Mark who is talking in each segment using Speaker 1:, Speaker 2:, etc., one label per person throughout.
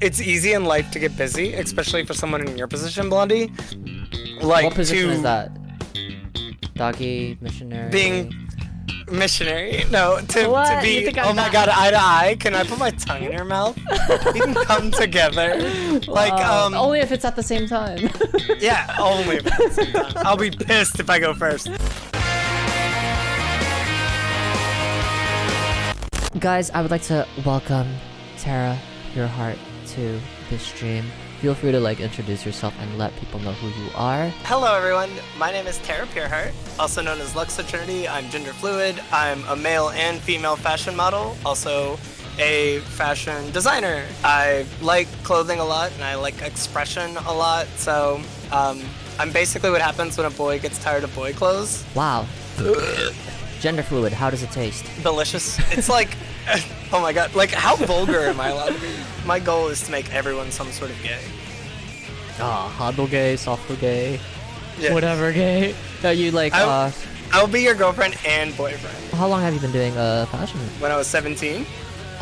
Speaker 1: it's easy in life to get busy, especially for someone in your position, Blondie. Like,
Speaker 2: what position is that? Doggy, missionary?
Speaker 1: Being missionary. No, to
Speaker 2: What?
Speaker 1: be, oh my god, eye to eye. Can I put my tongue in your mouth? We can come together. Like,
Speaker 2: only if it's at the same time.
Speaker 1: Yeah, only if it's at the same time. I'll be pissed if I go first.
Speaker 2: Guys, I would like to welcome Tara Pureheart to this stream. Feel free to introduce yourself and let people know who you are.
Speaker 1: Hello everyone, my name is Tara Pureheart, also known as Luxa Trinity. I'm gender fluid. I'm a male and female fashion model, also a fashion designer. I like clothing a lot and I like expression a lot, so I'm basically what happens when a boy gets tired of boy clothes.
Speaker 2: Wow. Gender fluid, how does it taste?
Speaker 1: Delicious. It's like, oh my god, like how vulgar am I allowed to be? My goal is to make everyone some sort of gay.
Speaker 2: Hardle gay, softle gay,
Speaker 1: Yeah.
Speaker 2: whatever gay. No, you
Speaker 1: I'll be your girlfriend and boyfriend.
Speaker 2: how long have you been doing fashion?
Speaker 1: When I was 17,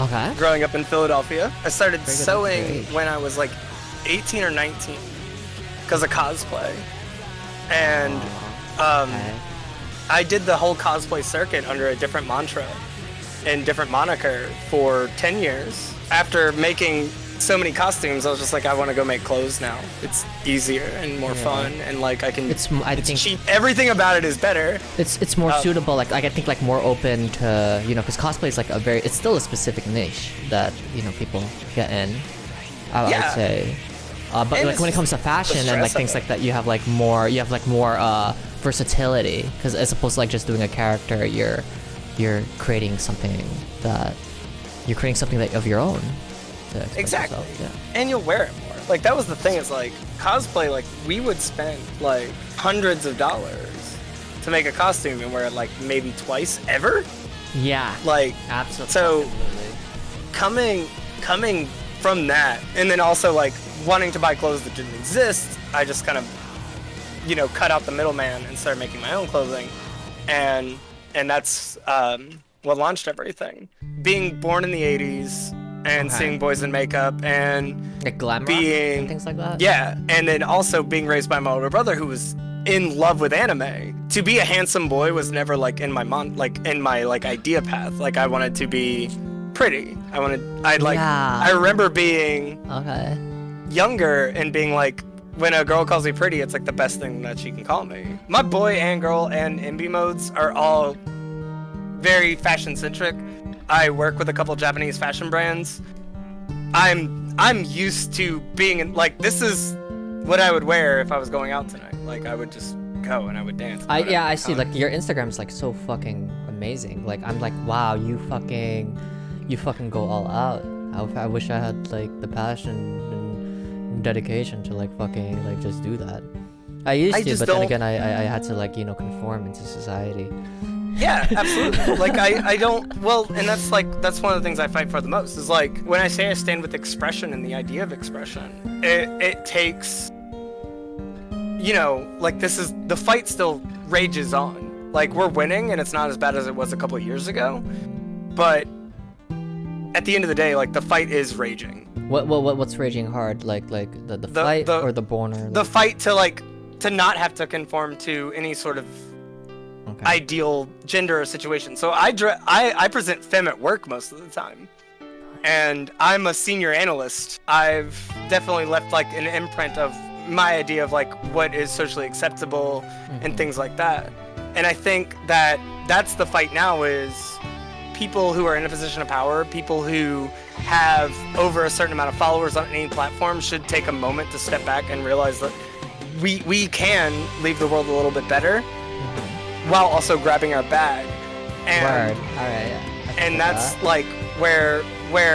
Speaker 2: Okay.
Speaker 1: growing up in Philadelphia, I started
Speaker 2: Very good,
Speaker 1: sewing
Speaker 2: that's great.
Speaker 1: when I was like 18 or 19 because of cosplay. And
Speaker 2: Okay.
Speaker 1: I did the whole cosplay circuit under a different mantra and different moniker for 10 years. After making so many costumes, I was just like, I want to go make clothes now. It's easier and more fun, and like I think cheap. Everything about it is better.
Speaker 2: It's more suitable. I think more open to because cosplay is it's still a specific niche that people get in. I would say. But when it comes to fashion and things like that, you have more versatility, because as opposed to just doing a character, you're creating something that of your own.
Speaker 1: Exactly.
Speaker 2: Yourself, yeah.
Speaker 1: And you'll wear it more. Like that was the thing, is cosplay, we would spend hundreds of dollars to make a costume and wear it maybe twice ever.
Speaker 2: Yeah. Absolutely.
Speaker 1: So coming from that, and then also wanting to buy clothes that didn't exist, I just kind of cut out the middleman and started making my own clothing, and that's what launched everything. Being born in the 80s and seeing boys in makeup and
Speaker 2: glam rock
Speaker 1: being
Speaker 2: and things like that.
Speaker 1: Yeah, and then also being raised by my older brother who was in love with anime. To be a handsome boy was never in my idea path. I wanted to be pretty. I remember being younger and being when a girl calls me pretty, it's the best thing that she can call me. My boy and girl and enby modes are all very fashion centric. I work with a couple Japanese fashion brands. I'm used to being this is what I would wear if I was going out tonight. I would just go and I would dance.
Speaker 2: I see. Your Instagram's so fucking amazing. I'm wow, you fucking go all out. I wish I had the passion and dedication to fucking just do that. I used to, but then again I had to conform into society.
Speaker 1: Yeah, absolutely. I don't, and that's one of the things I fight for the most is when I say I stand with expression and the idea of expression, it takes, this is, the fight still rages on. We're winning and it's not as bad as it was a couple of years ago, but at the end of the day, the fight is raging.
Speaker 2: What's raging hard? The fight or the born?
Speaker 1: The fight to not have to conform to any sort of ideal gender or situation. So I present femme at work most of the time, and I'm a senior analyst. I've definitely left an imprint of my idea of what is socially acceptable and things like that. And I think that that's the fight now, is people who are in a position of power, people who have over a certain amount of followers on any platform should take a moment to step back and realize that we can leave the world a little bit better while also grabbing our bag. And,
Speaker 2: Word. All right, yeah.
Speaker 1: And that's where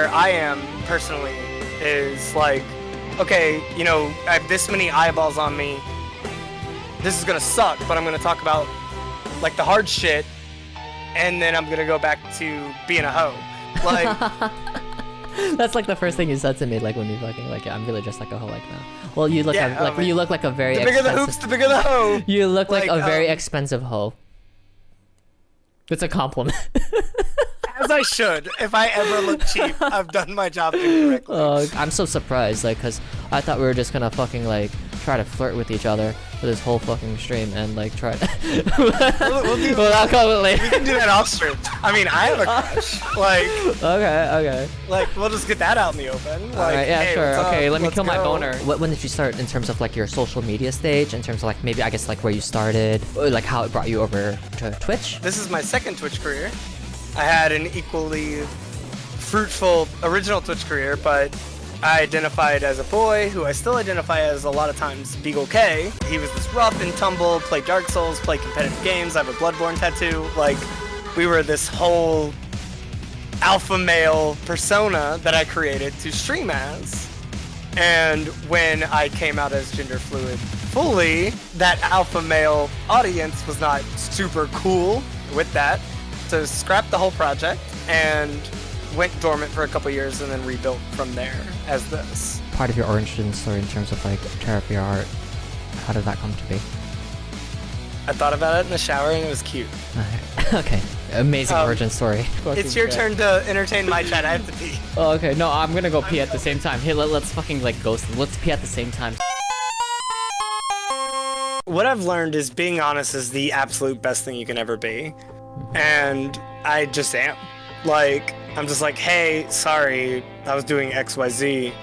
Speaker 1: I am personally is okay, I have this many eyeballs on me. This is gonna suck, but I'm gonna talk about the hard shit, and then I'm gonna go back to being a hoe.
Speaker 2: That's the first thing you said to me, when you fucking yeah, I'm really just a hoe now. Well, you look you look like a very
Speaker 1: the bigger the hoops, the bigger the hoe.
Speaker 2: You look like a very expensive hoe. It's a compliment.
Speaker 1: As I should. If I ever look cheap, I've done my job incorrectly.
Speaker 2: I'm so surprised, like, cause I thought we were just gonna fucking like try to flirt with each other for this whole fucking stream and like try to.
Speaker 1: we'll do,
Speaker 2: well, I'll call it later.
Speaker 1: We can do that off stream. I mean, I have a crush. Like.
Speaker 2: Okay.
Speaker 1: Like, we'll just get that out in the open. Like,
Speaker 2: Alright, yeah,
Speaker 1: hey,
Speaker 2: sure. Okay, let me
Speaker 1: Let's
Speaker 2: kill my
Speaker 1: go.
Speaker 2: boner. When did you start in terms of like your social media stage? In terms of like maybe I guess like where you started, or like how it brought you over to Twitch?
Speaker 1: This is my second Twitch career. I had an equally fruitful original Twitch career, but I identified as a boy, who I still identify as a lot of times Beagle K. He was this rough and tumble, played Dark Souls, played competitive games. I have a Bloodborne tattoo. Like, we were this whole alpha male persona that I created to stream as. And when I came out as gender fluid fully, that alpha male audience was not super cool with that. So scrapped the whole project and went dormant for a couple years and then rebuilt from there as this.
Speaker 2: Part of your origin story in terms of like therapy art, how did that come to be?
Speaker 1: I thought about it in the shower and it was cute.
Speaker 2: Okay, amazing origin story.
Speaker 1: It's your turn to entertain my chat. I have to pee.
Speaker 2: Oh, okay, no, I'm gonna go pee at the same time. Hey, let's fucking like ghost them. Let's pee at the same time.
Speaker 1: What I've learned is being honest is the absolute best thing you can ever be. And I just am. Like, I'm just like, hey, sorry, I was doing XYZ.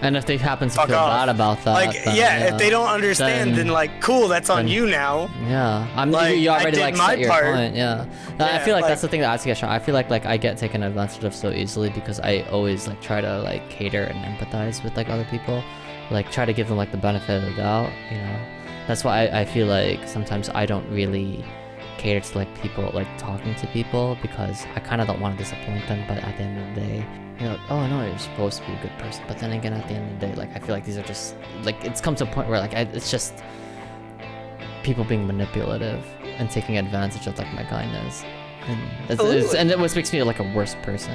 Speaker 2: And if they happen to
Speaker 1: Fuck
Speaker 2: feel
Speaker 1: off.
Speaker 2: bad about that,
Speaker 1: Like,
Speaker 2: then,
Speaker 1: yeah, if they don't understand, then like, cool, that's on you now.
Speaker 2: Yeah, I'm
Speaker 1: Like,
Speaker 2: you
Speaker 1: I
Speaker 2: already
Speaker 1: did
Speaker 2: like
Speaker 1: my
Speaker 2: set your
Speaker 1: part.
Speaker 2: point. Yeah, I feel like that's the thing that I get shot. I feel like I get taken advantage of so easily because I always like try to like cater and empathize with like other people, like try to give them like the benefit of the doubt. You know, that's why I feel like sometimes I don't really cater to like people, like talking to people, because I kind of don't want to disappoint them. But at the end of the day, you know, oh no, you're supposed to be a good person. But then again, at the end of the day, like I feel like these are just like, it's come to a point where like it's just people being manipulative and taking advantage of like my kindness, and it what makes me like a worse person,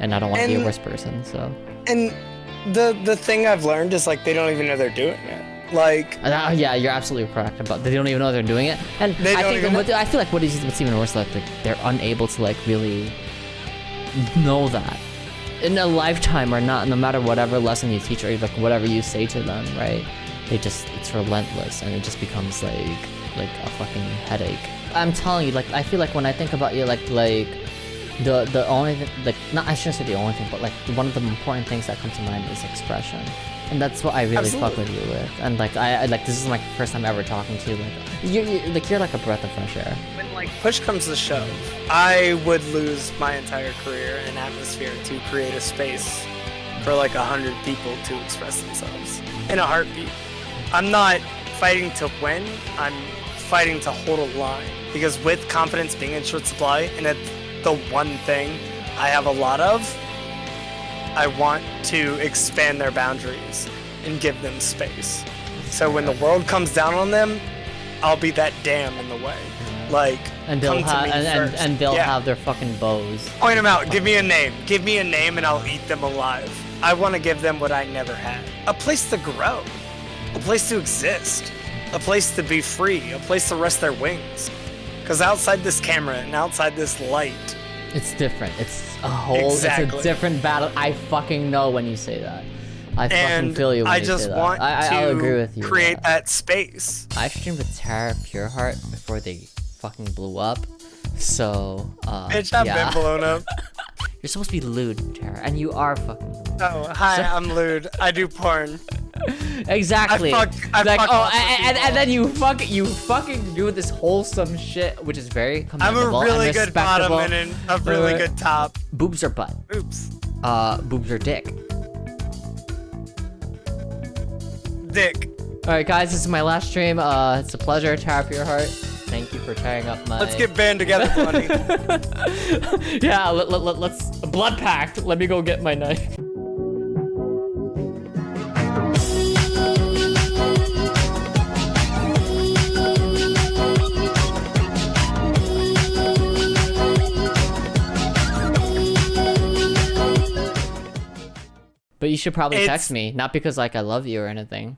Speaker 2: and I don't want to be a worse person. So. And
Speaker 1: the thing I've learned is like they don't even know they're doing it. Like,
Speaker 2: yeah, you're absolutely correct about they don't even know they're doing it, and I feel like what's even worse, like they're unable to like really know that in a lifetime or not, no matter whatever lesson you teach or like whatever you say to them, right? It's relentless, and it just becomes like a fucking headache. I'm telling you, like I feel like when I think about you, like the only thing, like not I shouldn't say the only thing, but like one of the important things that comes to mind is expression. And that's what I really fuck with you with. And like I like this is my first time ever talking to you. Like you're like a breath of fresh air.
Speaker 1: When like push comes to shove, I would lose my entire career and atmosphere to create a space for like 100 people to express themselves in a heartbeat. I'm not fighting to win. I'm fighting to hold a line, because with confidence being in short supply, and it's the one thing I have a lot of, I want to expand their boundaries and give them space. So when the world comes down on them, I'll be that dam in the way. Like,
Speaker 2: and they'll have their fucking bows.
Speaker 1: Point them out. Give me a name. Give me a name and I'll eat them alive. I want to give them what I never had. A place to grow. A place to exist. A place to be free. A place to rest their wings. Because outside this camera and outside this light,
Speaker 2: it's different. It's a whole, It's a different battle. I fucking know when you say that. I fucking feel you when you say that. I'll agree with you.
Speaker 1: Create that space.
Speaker 2: I streamed with Tara Pureheart before they fucking blew up. So,
Speaker 1: Bitch, I've been blown up.
Speaker 2: You're supposed to be lewd, Tara, and you are fucking lewd.
Speaker 1: Oh, hi, I'm lewd. I do porn.
Speaker 2: Exactly.
Speaker 1: I fuck
Speaker 2: and then you fucking do this wholesome shit, which is very commendable.
Speaker 1: I'm a really
Speaker 2: and
Speaker 1: good bottom and a really good top.
Speaker 2: Boobs or butt?
Speaker 1: Boobs.
Speaker 2: Boobs or dick?
Speaker 1: Dick.
Speaker 2: Alright guys, this is my last stream. It's a pleasure, Tara Pureheart. Thank you for tearing up my...
Speaker 1: Let's get band together, Blondie.
Speaker 2: Yeah, let's... Blood pact. Let me go get my knife. But you should probably text me, not because like I love you or anything.